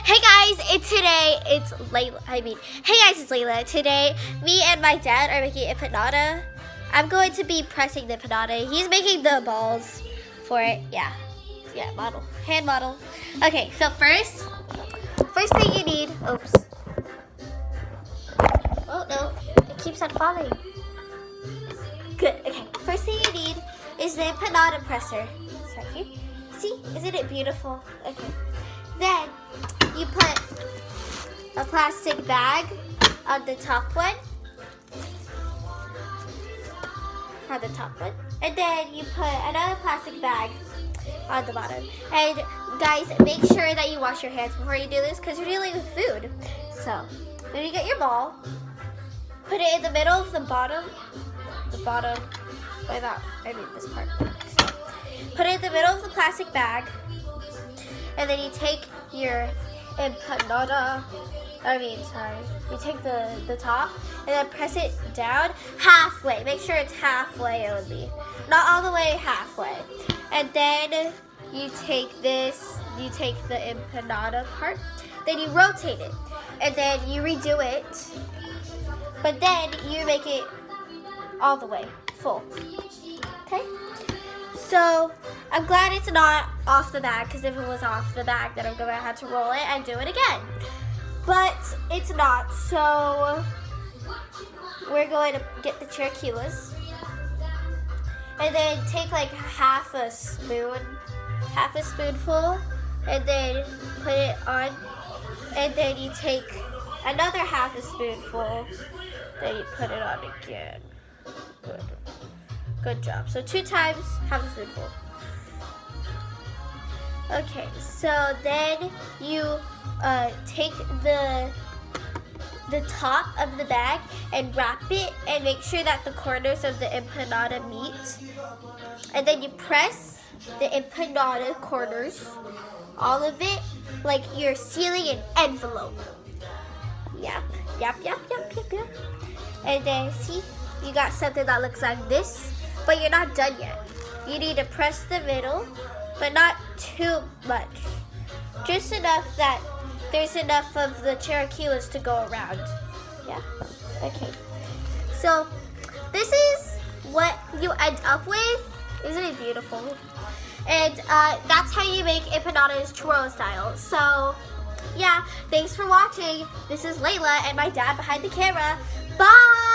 Hey guys, it's Layla. Hey guys, it's Layla. Today, me and my dad are making empanada. I'm going to be pressing the empanada. He's making the balls for it. Yeah, hand model. Okay, so first thing you need. Oops. Oh no, it keeps on falling. Good. Okay, first thing you need is the empanada presser. Sorry, here. See, isn't it beautiful? Okay. Then you put a plastic bag on the top one. And then you put another plastic bag on the bottom. And guys, make sure that you wash your hands before you do this because you're dealing with food. So, when you get your ball, put it in the middle of the bottom. This part. So, put it in the middle of the plastic bag. And then you take your empanada, you take the top and then press it down halfway. Make sure it's halfway only, not all the way, halfway. And then you take the empanada part, then you rotate it, and then you redo it, but then you make it all the way full, okay? So, I'm glad it's not off the bag, because if it was off the bag, then I'm going to have to roll it and do it again. But it's not, so we're going to get the chilaquiles. And then take like half a spoonful, and then put it on. And then you take another half a spoonful, then you put it on again. Good job. So 2 times half a spoonful. Okay, so then you take the top of the bag and wrap it and make sure that the corners of the empanada meet. And then you press the empanada corners, all of it, like you're sealing an envelope. Yep. And then see, you got something that looks like this. But you're not done yet. You need to press the middle, but not too much. Just enough that there's enough of the chilaquiles to go around. Yeah? Okay. So, this is what you end up with. Isn't it beautiful? And that's how you make empanadas churro style. So, yeah. Thanks for watching. This is Layla and my dad behind the camera. Bye!